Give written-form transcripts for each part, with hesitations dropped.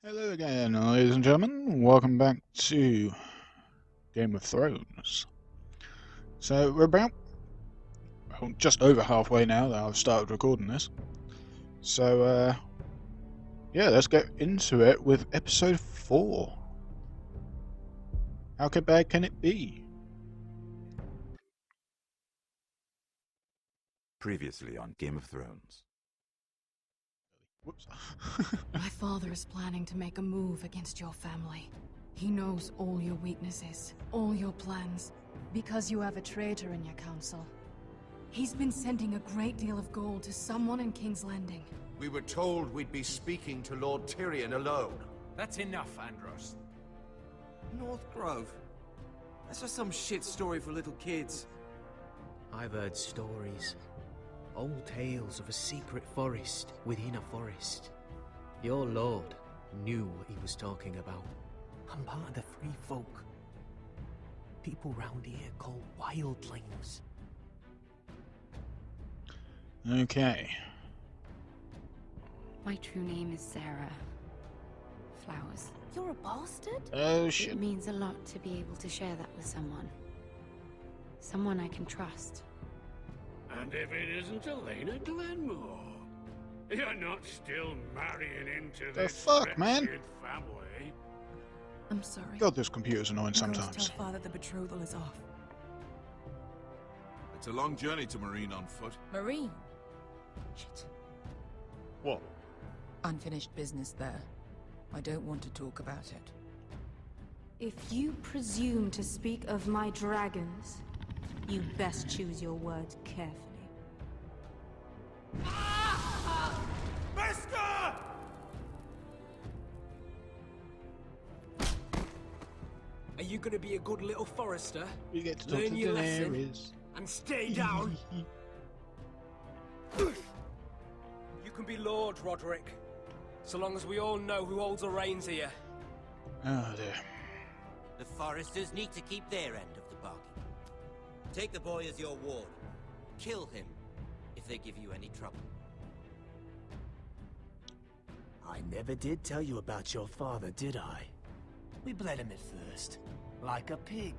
Hello again, ladies and gentlemen. Welcome back to Game of Thrones. So we're about just over halfway now that I've started recording this. So yeah, let's get into it with episode 4. How bad can it be? Previously on Game of Thrones. Whoops. My father is planning to make a move against your family. He knows all your weaknesses, all your plans, because you have a traitor in your council. He's been sending a great deal of gold to someone in King's Landing. We were told we'd be speaking to Lord Tyrion alone. That's enough, Andros. North Grove? That's just some shit story for little kids. I've heard stories. Old tales of a secret forest within a forest. Your lord knew what he was talking about. I'm part of the free folk. People round here call wildlings. Okay. My true name is Sarah Flowers. You're a bastard? Oh shit. It means a lot to be able to share that with someone. Someone I can trust. And if it isn't Elena Glenmore, you're not still marrying into The this fuck, man? wretched family. I'm sorry. God, this computer's annoying Girls sometimes. tell father the betrothal is off. It's a long journey to Marine on foot. Marine? Shit. What? Unfinished business there. I don't want to talk about it. If you presume to speak of my dragons, you best choose your words carefully. Beskar! Are you gonna be a good little forester? We get to talk to Learn your lesson. Daenerys. And stay down? You can be Lord, Roderick. So long as we all know who holds the reins here. Oh dear. The Foresters need to keep their end of the bargain. Take the boy as your ward. Kill him if they give you any trouble. I never did tell you about your father, did I? We bled him at first, like a pig.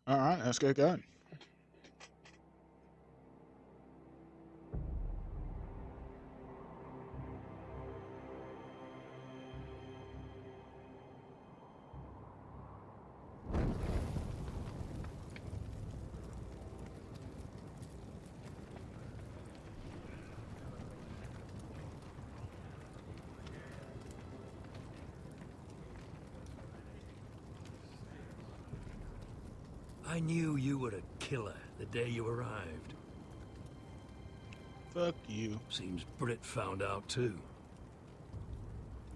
Alright, let's get going. I knew you were a killer the day you arrived. Fuck you. Seems Brit found out too.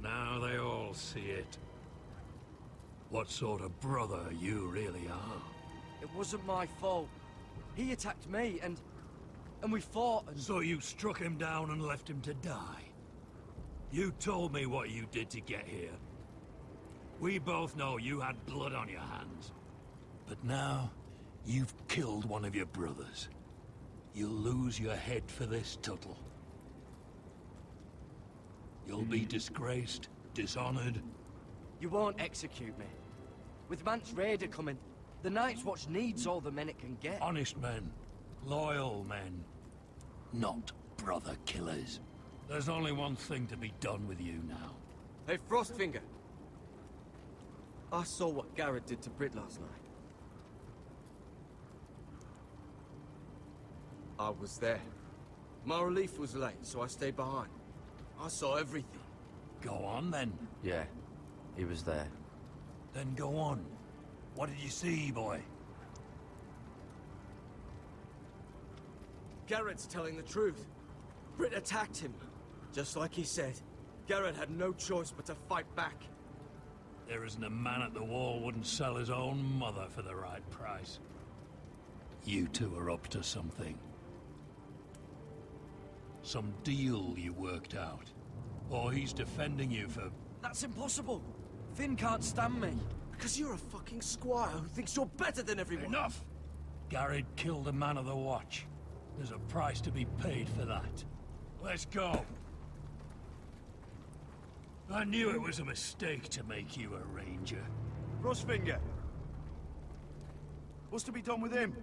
Now they all see it. What sort of brother you really are. It wasn't my fault. He attacked me and we fought and... So you struck him down and left him to die. You told me what you did to get here. We both know you had blood on your hands. But now, you've killed one of your brothers. You'll lose your head for this, Tuttle. You'll be disgraced, dishonored. You won't execute me. With Mance Raider coming, the Night's Watch needs all the men it can get. Honest men. Loyal men. Not brother killers. There's only one thing to be done with you now. Hey, Frostfinger. I saw what Garrett did to Brit last night. I was there. My relief was late, so I stayed behind. I saw everything. Go on, then. Yeah, he was there. Then go on. What did you see, boy? Garrett's telling the truth. Brit attacked him, just like he said. Garrett had no choice but to fight back. There isn't a man at the wall wouldn't sell his own mother for the right price. You two are up to something. Some deal you worked out. Or he's defending you for... That's impossible! Finn can't stand me. Because you're a fucking squire who thinks you're better than everyone. Enough! Garrett killed a man of the watch. There's a price to be paid for that. Let's go. I knew it was a mistake to make you a ranger. Crossfinger. What's to be done with him?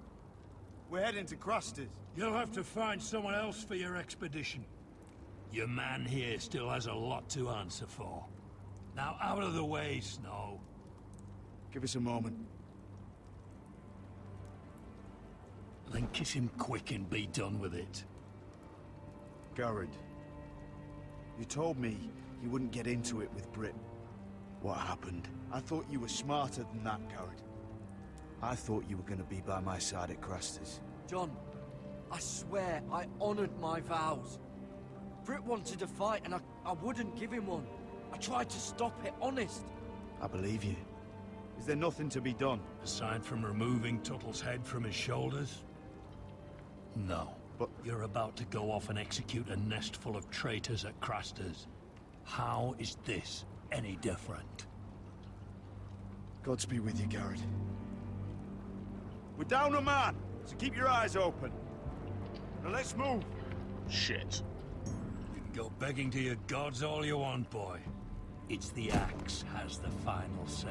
We're heading to Crusters. You'll have to find someone else for your expedition. Your man here still has a lot to answer for. Now out of the way, Snow. Give us a moment. Then kiss him quick and be done with it. Garrett, you told me you wouldn't get into it with Britain. What happened? I thought you were smarter than that, Garrett. I thought you were going to be by my side at Crusters. John, I swear I honored my vows. Britt wanted to fight and I wouldn't give him one. I tried to stop it, honest. I believe you. Is there nothing to be done? Aside from removing Tuttle's head from his shoulders? No. But you're about to go off and execute a nest full of traitors at Crusters. How is this any different? Godspeed with you, Garrett. We're down a man, so keep your eyes open. Now let's move. Shit. You can go begging to your gods all you want, boy. It's the axe has the final say.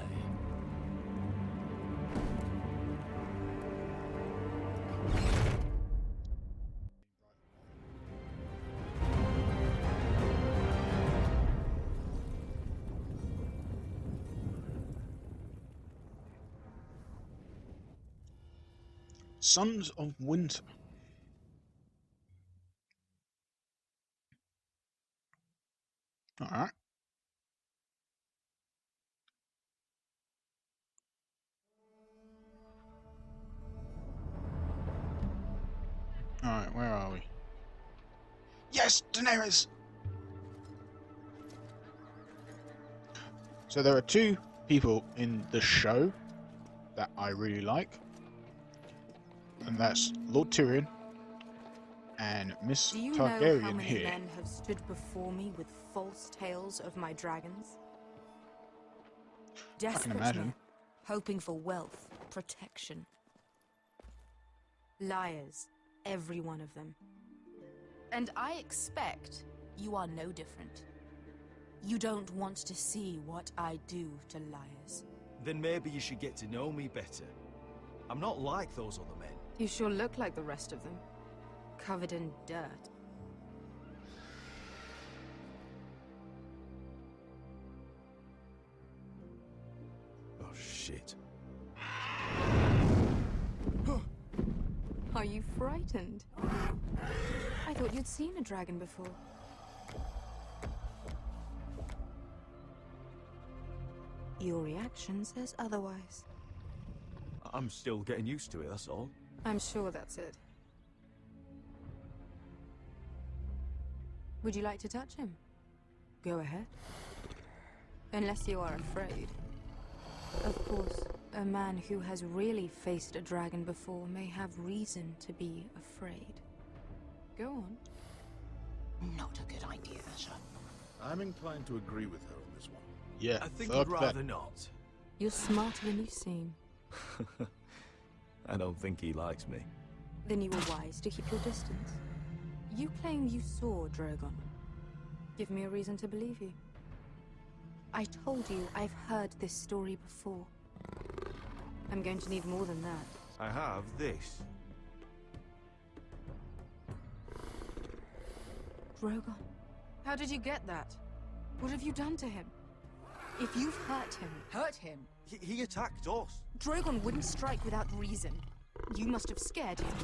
Sons of Winter. Alright. Alright, where are we? Yes, Daenerys! So there are two people in the show that I really like. And that's Lord Tyrion and Miss Do you Targaryen know how many here. men have stood before me with false tales of my dragons? Desperate imagine. men, hoping for wealth, protection. Liars, every one of them. And I expect you are no different. You don't want to see what I do to liars. Then maybe you should get to know me better. I'm not like those other men. You sure look like the rest of them. Covered in dirt. Oh, shit. Are you frightened? I thought you'd seen a dragon before. Your reaction says otherwise. I'm still getting used to it, that's all. I'm sure that's it. Would you like to touch him? Go ahead. Unless you are afraid. Of course, a man who has really faced a dragon before may have reason to be afraid. Go on. Not a good idea, sir. I'm inclined to agree with her on this one. Yeah, I think I'd rather not. You're smarter than you seem. I don't think he likes me. Then you were wise to keep your distance. You claim you saw Drogon. Give me a reason to believe you. I told you I've heard this story before. I'm going to need more than that. I have this. Drogon. How did you get that? What have you done to him? If you've hurt him... Hurt him? He attacked us. Drogon wouldn't strike without reason. You must have scared him.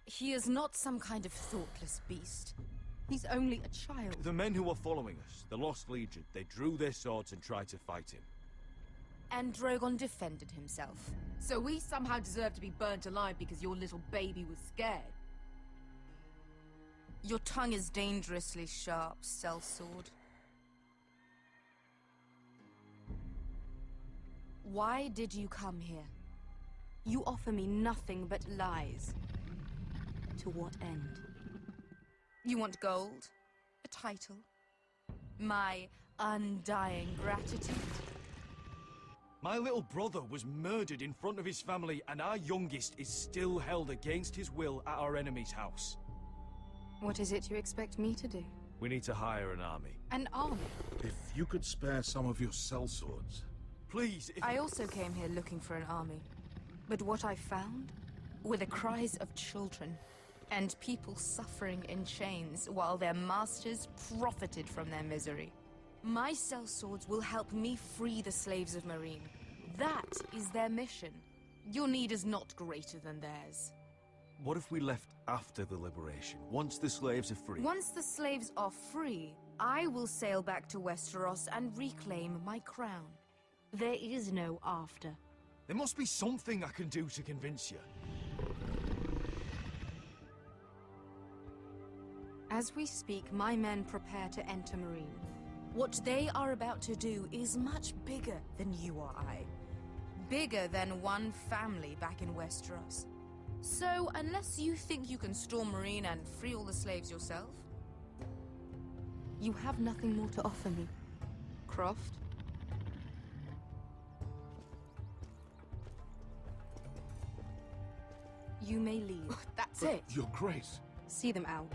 He is not some kind of thoughtless beast. He's only a child. The men who were following us, the Lost Legion, they drew their swords and tried to fight him. And Drogon defended himself. So we somehow deserve to be burnt alive because your little baby was scared? Your tongue is dangerously sharp, sellsword. Why did you come here? You offer me nothing but lies. To what end? You want gold? A title? My undying gratitude? My little brother was murdered in front of his family, and our youngest is still held against his will at our enemy's house. What is it you expect me to do? We need to hire an army. An army? If you could spare some of your sellswords. Please, if... I also came here looking for an army. But what I found were the cries of children and people suffering in chains while their masters profited from their misery. My sellswords will help me free the slaves of Meereen. That is their mission. Your need is not greater than theirs. What if we left after the liberation, once the slaves are free? Once the slaves are free, I will sail back to Westeros and reclaim my crown. There is no after. There must be something I can do to convince you. As we speak, my men prepare to enter Meereen. What they are about to do is much bigger than you or I. Bigger than one family back in Westeros. So, unless you think you can storm Meereen and free all the slaves yourself, you have nothing more to offer me, Croft. You may leave. That's But it. Your Grace. See them out.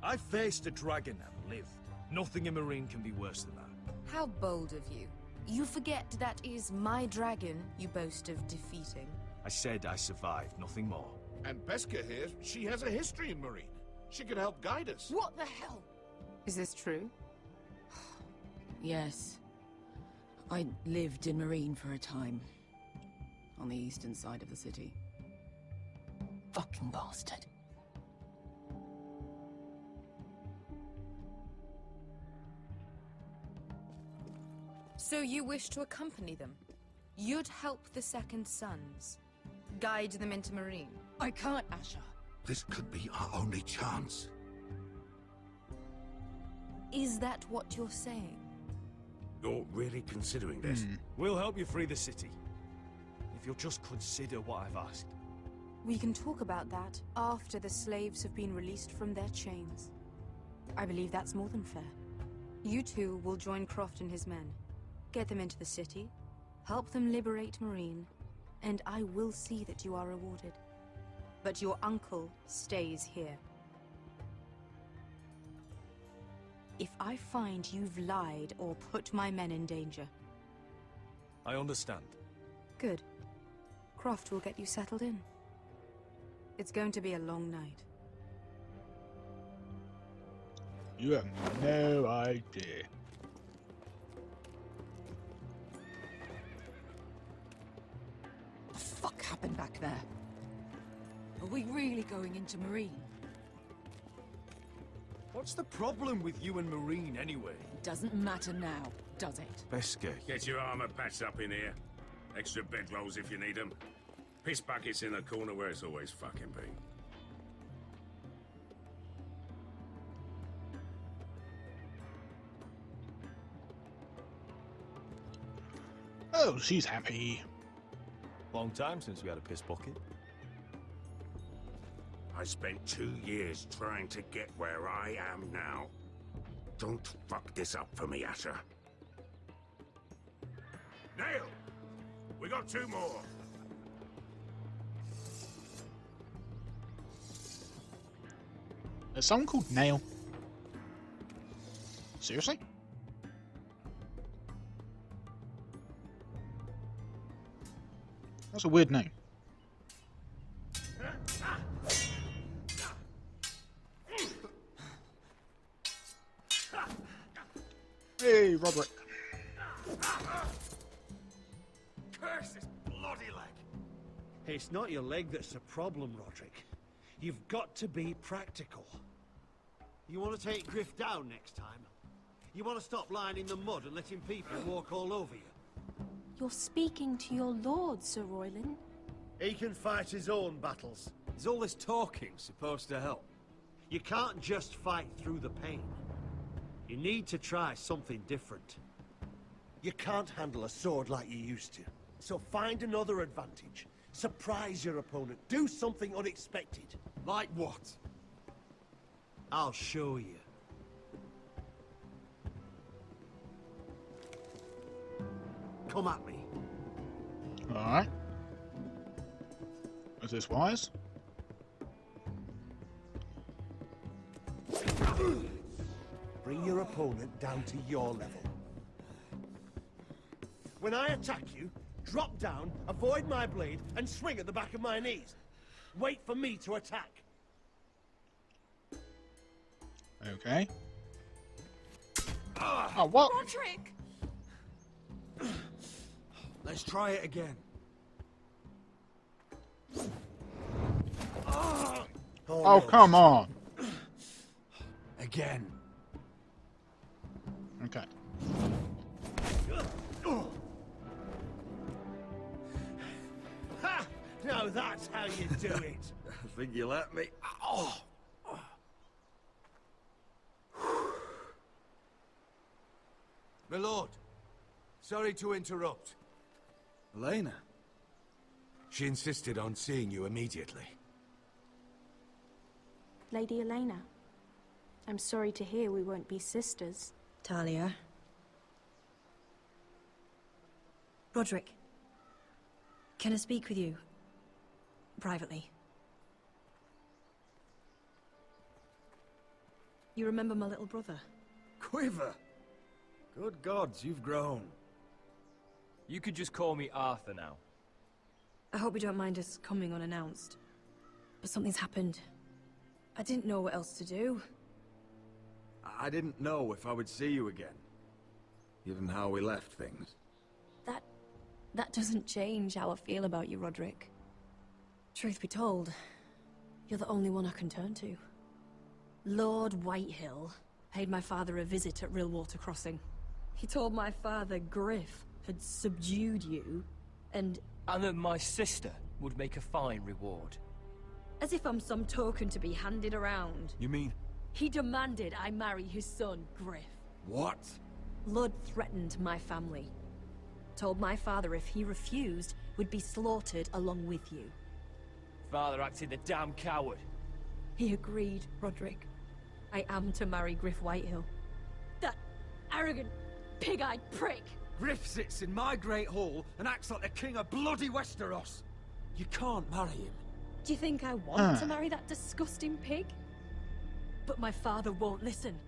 I faced a dragon and lived. Nothing in Meereen can be worse than that. How bold of you. You forget that is my dragon you boast of defeating. I said I survived, nothing more. And Beskha here, she has a history in Meereen. She can help guide us. What the hell? Is this true? Yes. I lived in Meereen for a time. On the eastern side of the city. Fucking bastard. So you wish to accompany them? You'd help the Second Sons. Guide them into Meereen. I can't, Asher. This could be our only chance. Is that what you're saying? You're really considering this? We'll help you free the city. If you'll just consider what I've asked. We can talk about that after the slaves have been released from their chains. I believe that's more than fair. You two will join Croft and his men. Get them into the city, help them liberate Meereen, and I will see that you are rewarded. But your uncle stays here. If I find you've lied or put my men in danger... I understand. Good. Croft will get you settled in. It's going to be a long night. You have no idea. What the fuck happened back there? Are we really going into Meereen? What's the problem with you and Meereen, anyway? Doesn't matter now, does it? Beskha. Get your armor patched up in here. Extra bedrolls if you need them. Piss buckets in the corner where it's always fucking been. Oh, she's happy. Long time since we had a piss bucket. I spent 2 years trying to get where I am now. Don't fuck this up for me, Asher. Nail! We got 2 more. There's someone called Nail. Seriously? That's a weird name. Hey, Roderick. Curse this bloody leg. It's not your leg that's the problem, Roderick. You've got to be practical. You want to take Griff down next time? You want to stop lying in the mud and letting people walk all over you? You're speaking to your lord, Sir Royland. He can fight his own battles. Is all this talking supposed to help? You can't just fight through the pain. You need to try something different. You can't handle a sword like you used to. So find another advantage. Surprise your opponent. Do something unexpected. Like what? I'll show you. Come at me. Alright. Is this wise? Bring your opponent down to your level. When I attack you, drop down, avoid my blade, and swing at the back of my knees. Wait for me to attack. Okay. Oh, what? Roderick! Let's try it again. Oh, come on. Again. Okay. Ha! Now that's how you do it. I think you let me. Oh. My lord, sorry to interrupt. Elena? She insisted on seeing you immediately. Lady Elena, I'm sorry to hear we won't be sisters. Talia. Roderick. Can I speak with you? Privately. You remember my little brother? Quiver! Good gods, you've grown. You could just call me Arthur now. I hope you don't mind us coming unannounced. But something's happened. I didn't know what else to do. I didn't know if I would see you again. Given how we left things. That doesn't change how I feel about you, Roderick. Truth be told, you're the only one I can turn to. Lord Whitehill paid my father a visit at Rillwater Crossing. He told my father Griff had subdued you, and that my sister would make a fine reward. as if I'm some token to be handed around. You mean? He demanded I marry his son, Griff. What? Lud threatened my family. Told my father if he refused, we'd be slaughtered along with you. Father acted the damn coward. He agreed, Roderick. I am to marry Griff Whitehill. That arrogant, pig-eyed prick! Griff sits in my great hall and acts like the king of bloody Westeros. You can't marry him. Do you think I want to marry that disgusting pig? But my father won't listen.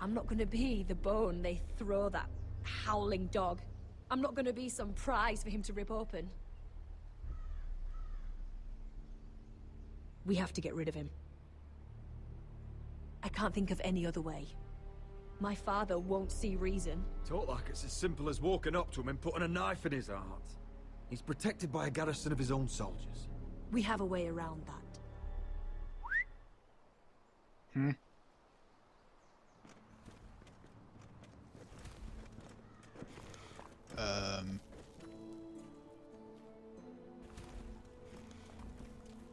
I'm not gonna be the bone they throw that howling dog. I'm not gonna be some prize for him to rip open. We have to get rid of him. I can't think of any other way. My father won't see reason. Talk like it's as simple as walking up to him and putting a knife in his heart. He's protected by a garrison of his own soldiers. We have a way around that.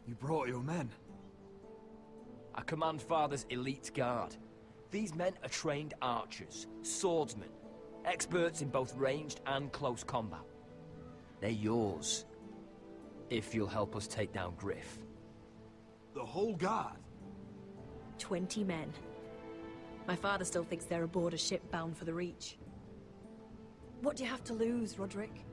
You brought your men. I command Father's elite guard. These men are trained archers, swordsmen, experts in both ranged and close combat. They're yours, if you'll help us take down Griff. The whole guard? 20 men. My father still thinks they're aboard a ship bound for the Reach. What do you have to lose, Roderick?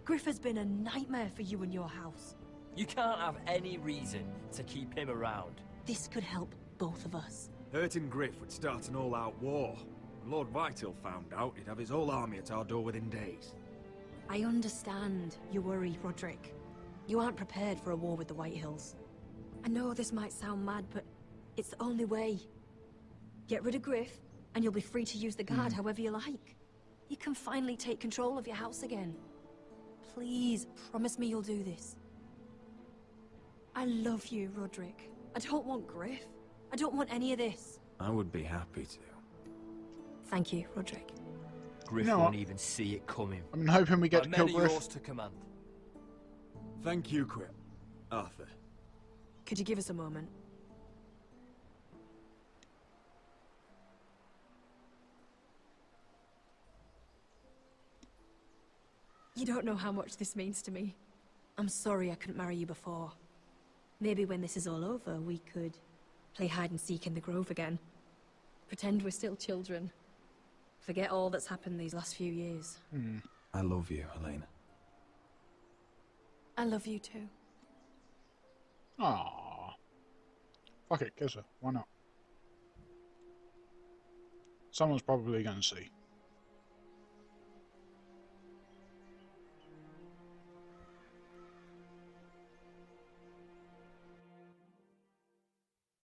Griff has been a nightmare for you and your house. You can't have any reason to keep him around. This could help both of us. Hurting Griff would start an all-out war. When Lord Whitehill found out, he'd have his whole army at our door within days. I understand your worry, Roderick. You aren't prepared for a war with the Whitehills. I know this might sound mad, but it's the only way. Get rid of Griff, and you'll be free to use the guard however you like. You can finally take control of your house again. Please, promise me you'll do this. I love you, Roderick. I don't want Griff. I don't want any of this. I would be happy to. Thank you, Roderick. Griff You know won't what? even see it coming. I'm hoping we get My to kill men are Griff. yours to command. Thank you, Quip. Arthur. Could you give us a moment? You don't know how much this means to me. I'm sorry I couldn't marry you before. Maybe when this is all over, we could play hide and seek in the Grove again. Pretend we're still children. Forget all that's happened these last few years. I love you, Helena. I love you too. Aww. Fuck it, kiss her. Why not? Someone's probably going to see.